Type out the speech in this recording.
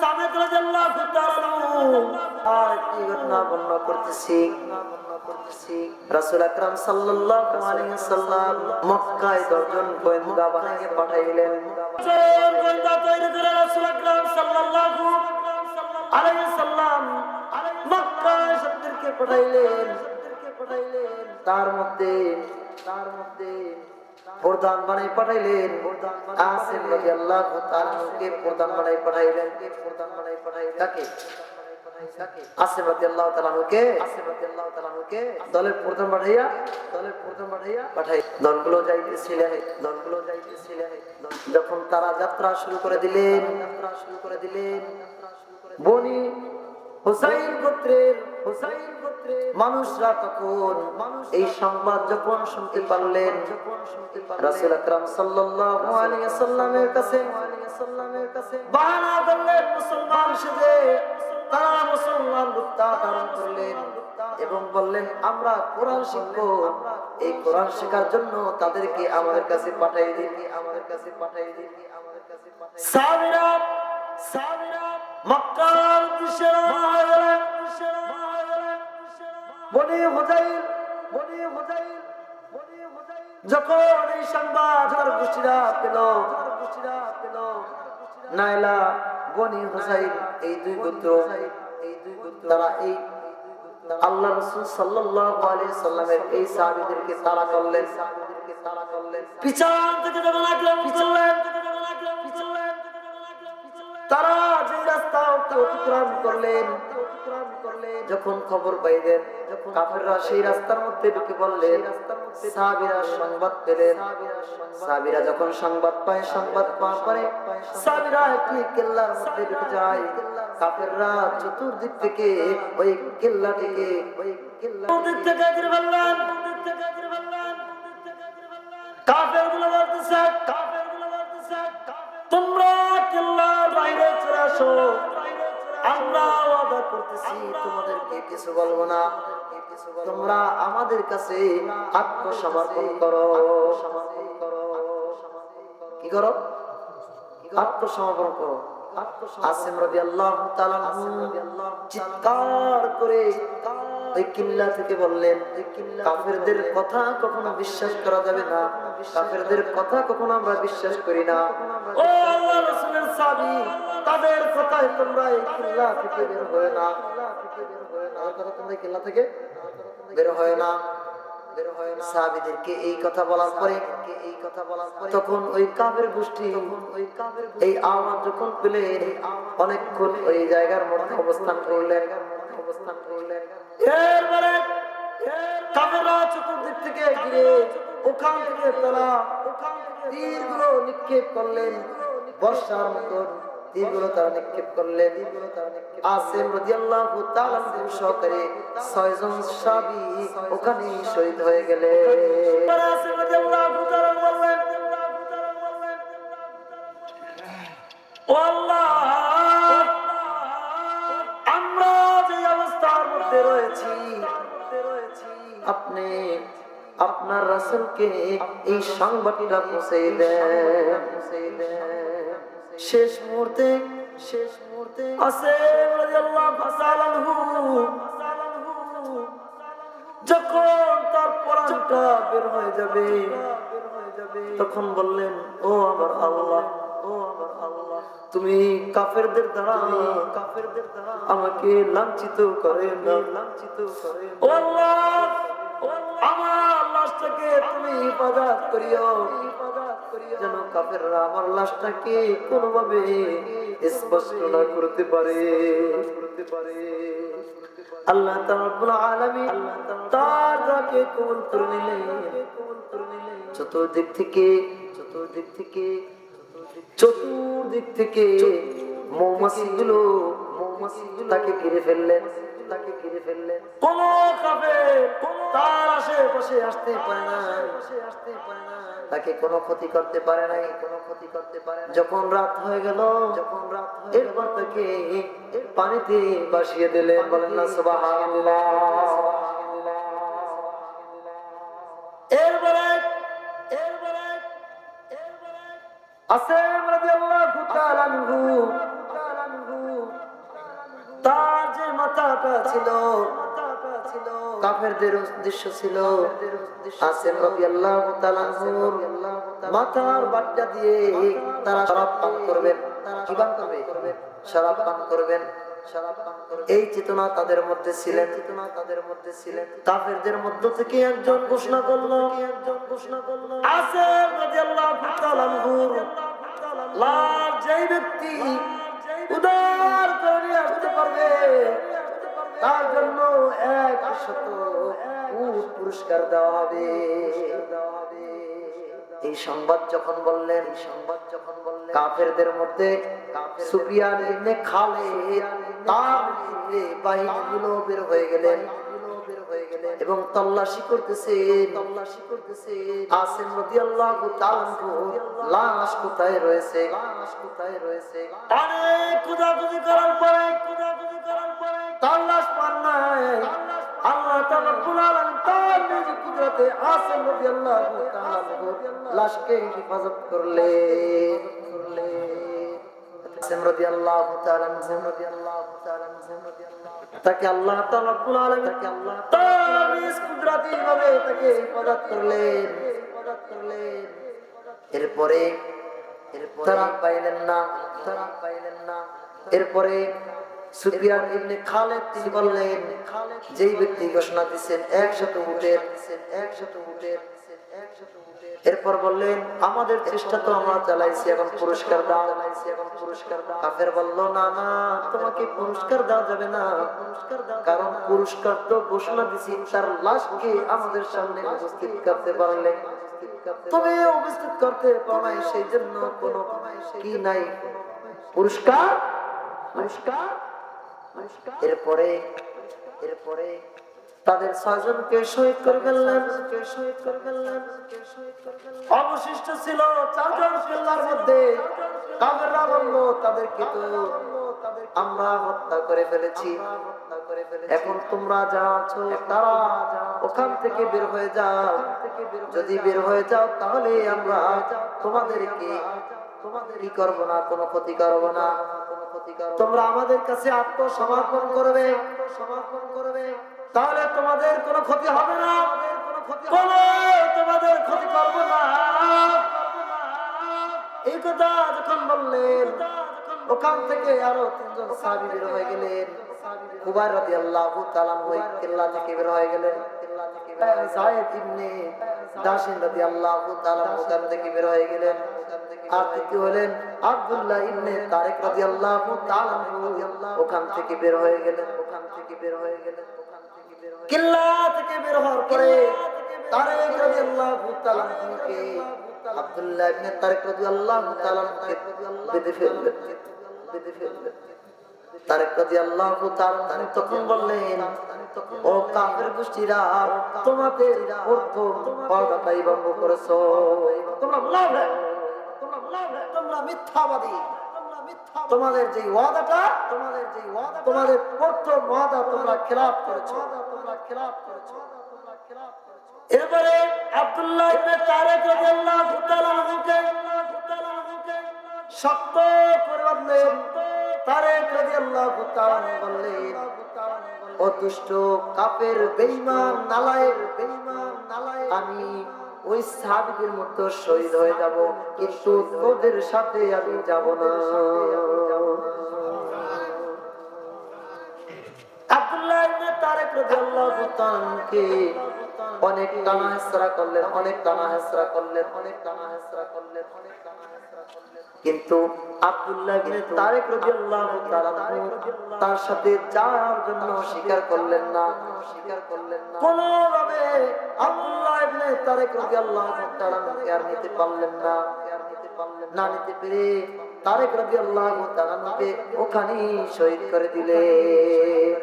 সামিত রাদিয়াল্লাহু তাআলা আর কি ঘটনা বর্ণনা করতেছি। রাসূল আকরাম সাল্লাল্লাহু আলাইহি ওয়াসাল্লাম মক্কায় 10 জন গোয়েন্দা বানিয়ে পাঠাইলেন। গোয়েন্দা তৈরি করে রাসূল আকরাম সাল্লাল্লাহু আলাইহি ওয়াসাল্লাম মক্কায় সত্যকে পাঠাইলেন। তার মধ্যে প্রধান বানাই পাঠাইলেন আসিম রাদিয়াল্লাহু তাআলাকে প্রধান বানাই পাঠাইলেন। কাকে? আসিম রাদিয়াল্লাহু তাআলাকে দলের প্রধান পাঠাইয়া পাঠাই। দলগুলো যাইতেছিলেন। যখন তারা যাত্রা শুরু করে দিলেন বনি হুসাইন গোত্রের মানুষরা তখন এই সংবাদ যখন শুনতে পারলেন রাসূল আকরাম সাল্লাল্লাহু আলাইহি ওয়াসাল্লামের কাছে বাহানা করলেন মুসলমান সেজে তারা মুসলমান রূপ ধারণ করলেন এবং বললেন আমরা কোরআন শিখবো। এই কোরআন শেখার জন্য তাদেরকে আমাদের কাছে পাঠিয়ে দিন। সাহাবীরা মক্কার উদ্দেশ্যে রওনা হয়ে গেলেন। বনি হুযাইল যখন এই সংবাদ তার গোষ্ঠীরা পেল নাইলা বনি হুযাইল এই দুই গোত্র তারা এই আল্লাহ রাসূল সাল্লাল্লাহু আলাইহি সাল্লামের এই সাহাবীদেরকে তাড়া করলেন। পিছন থেকে যখন আক্রমণ করলেন তারা যে রাস্তা অতিক্রম করলেন যখন খবর পাইলেন কাফেররা সেই রাস্তার মধ্যে ঢুকে পড়লেন। সাহাবীরা সংবাদ পেলেন। সাহাবীরা যখন সংবাদ পায় সংবাদ পাওয়ার পরে সাহাবীরা একটি কেল্লার মধ্যে ঢুকে যায়। কাফেররা চতুর্দিক থেকে ওই কেল্লাটিকে ঘিরে ফেললেন। কাফেরগুলো বলতেছে তোমরা কেল্লার বাইরে চলে আসো, আমরা ওয়াদা করতেছি তোমাদেরকে কিছু বলবো না, তোমরা আমাদের কাছে আত্মসমর্পণ করো। কি করো? আত্মসমর্পণ করো। আসিম রাদিয়াল্লাহু তাআলা চিৎকার করে ওই কিল্লা থেকে বললেন কাফেরদের কথা কখনো বিশ্বাস করা যাবে না, কাফেরদের কথা কখনো আমরা বিশ্বাস করি না। ও আল্লাহর রাসূলের সাহাবী তাদের কথায় তোমরা এই কিল্লা থেকে বের হয় না, তাদের কথা তোমরা এই কিল্লা থেকে বের হয় না। সাহাবীদেরকে এই কথা বলার পরে তখন ওই কাফের গোষ্ঠী এই আওয়াজ যখন পেলেন অনেকক্ষণ ওই জায়গার মধ্যে অবস্থান করলেন। এরপরে কাফেররা চতুর্দিক থেকে ঘিরে ওখান থেকে তারা তীরগুলো নিক্ষেপ করলেন, বর্ষার মতন তীরগুলো তারা নিক্ষেপ করলেন। আসিম রাদিয়াল্লাহু তাআলা সহকারে 6 জন সাহাবী ওখানে শহীদ হয়ে গেলেন। আসিম রাদিয়াল্লাহু তাআলা বললেন ও আল্লাহ আমরা যে অবস্থার মধ্যে রয়েছি আপনি আপনার রাসূলকে এই সংবাদটা পৌঁছে দেন। শেষ মুহূর্তে আসিম রাদিয়াল্লাহু তাআলা যখন তার প্রাণটা বের হয়ে যাবে তখন বললেন ও আমার আল্লাহ তুমি কাফেরদের দ্বারা আমাকে লাঞ্ছিত করেন না। ও আল্লাহ আমার লাশটাকে তুমি হেফাজত করিও যেন কাফেররা আমার লাশটাকে কোনোভাবে স্পষ্ট না করতে পারে। আল্লাহ তাআলা রব্বুল আলামিন তার দোয়াকে কবুল করে নিলেন। চতুর্দিক থেকে মৌমাছিগুলো তাকে ঘিরে ফেললেন। কোন কাফের তার আশেপাশে আসতে পারে না, তাকে কোনো ক্ষতি করতে পারে নাই। যখন রাত হয়ে গেল এরপর তাকে পানিতে ভাসিয়ে দিলেন। বলেন না সুবহানাল্লাহ। এরপরে আসিম রাদিয়াল্লাহু তাআলা ছিল কাফেরদের উদ্দেশ্য ছিল আসিম রাদিয়াল্লাহু তাআলা আনহুর মাথার বাটটা দিয়ে তারা শরাব পান করবেন। কি পান করবে? শরাব পান করবেন। এই চেতনা তাদের মধ্যে ছিলেন। কাফেরদের মধ্য থেকে একজন ঘোষণা করলো আসিম রাদিয়াল্লাহু তাআলা আনহুর লাশ যেই ব্যক্তি উদার করে নিয়ে আসতে পারবে তার জন্য 100 উট পুরস্কার দেওয়া হবে। এই সংবাদ যখন বললেন কাফেরদের মধ্যে সুফিয়ান ইবনে খালিদ তার বাহিনীগুলো বের হয়ে গেলেন এবং তল্লাশি করতেছেন আসিম রাদিয়াল্লাহু তাআলা লাশ কোথায় রয়েছে। অনেক খোঁজাখুঁজি করার পরে তার লাশ পান নাই। আল্লাহ তাআলা রব্বুল আলামিন তার নিজ কুদরতে আসিম রাদিয়াল্লাহু তাআলা লাশকে হেফাজত করলেন। আসিম রাদিয়াল্লাহু তাআলা তাকে আল্লাহ তাআলা রব্বুল আলামিন তার নিজ কুদরতি ভাবে তাকে হেফাজত করলেন। এরপরে তারা পাইলেন না। এরপরে সুফিয়ান ইবনে খালিদ তিনি বললেন যেই ব্যক্তি ঘোষণা দিয়েছেন 100 উটের। এরপর বললেন আমাদের চেষ্টা তো আমরা চালাইছি, এখন পুরস্কার দাও। কাফের বলল না তোমাকে পুরস্কার দেওয়া যাবে না, কারণ পুরস্কার তো ঘোষণা দিছি তার লাশকে আমাদের সামনে উপস্থিত করতে পারলে, তবে উপস্থিত করতে পারো নাই, সেই জন্য কোনো কি নাই পুরস্কার। এরপরে তাদের 6 জনকে শহীদ করে ফেললেন। অবশিষ্ট ছিল 4 জন কেল্লার মধ্যে। কাফেররা বলল তাদেরকে তো আমরা হত্যা করে ফেলেছি, এখন তোমরা যা আছো তারা ওখান থেকে বের হয়ে যাও। যদি বের হয়ে যাও তাহলে আমরা তোমাদেরকে কি করব না, কোনো ক্ষতি করব না। তোমরা আমাদের কাছে আত্মসমর্পণ করবে, তাহলে তোমাদের কোনো ক্ষতি হবে না, তোমাদের ক্ষতি করব না। এই কথা যখন বললেন ওখান থেকে আরো 3 জন সাহাবী বের হয়ে গেলেন। খুবাইব রাদিয়াল্লাহু তাআলা ওই কিল্লা থেকে বের হয়ে গেলেন। যায়েদ ইবনে দাশিন রাদিয়াল্লাহু তাআলা ওখান থেকে বের হয়ে গেলেন। আর তৃতীয় হলেন আব্দুল্লাহ ইবনে তারিক রাদিয়াল্লাহু তাআলা ওখান থেকে বের হয়ে গেলেন। কিল্লা থেকে বের হওয়ার পরে তারিক রাদিয়াল্লাহু তাআলা কে আব্দুল্লাহ ইবনে তারিক রাদিয়াল্লাহু তাআলা কে বেঁধে ফেললেন। তারিক রাদিয়াল্লাহু তাআলা তখন বললেন ও কাফের গোষ্ঠীরা, তোমাদের প্রথম ওয়াদাটাই ভঙ্গ করেছো, তোমরা মিথ্যাবাদী। তোমাদের যে ওয়াদাটা, তোমাদের প্রথম ওয়াদা তোমরা খেলাফ করেছো। এরপরে আব্দুল্লাহ ইবনে তারিক রাদিয়াল্লাহু তাআলা শক্ত করে বাঁধলেন। তারিক রাদিয়াল্লাহু তাআলা বললেন ও দুষ্ট কাফের বেঈমান নালায়েক, আমি ওই সাহাবীদের মতো শহীদ হয়ে যাব, কিন্তু তোদের সাথে আমি যাব না। আব্দুল্লাহ ইবনে তারিক রাদিয়াল্লাহু তাআলা কে অনেক টানা-হেচড়া করলেন, কিন্তু আব্দুল্লাহ ইবনে তারিক রাদিয়াল্লাহু তাআলা তার সাথে যাওয়ার জন্য স্বীকার করলেন না। কোনোভাবে আব্দুল্লাহ ইবনে তারিক রাদিয়াল্লাহু তাআলা আর নিতে পারলেন না। না নিতে পেরে তারিক রাদিয়াল্লাহু তাআলা ওখানেই শহীদ করে দিলেন।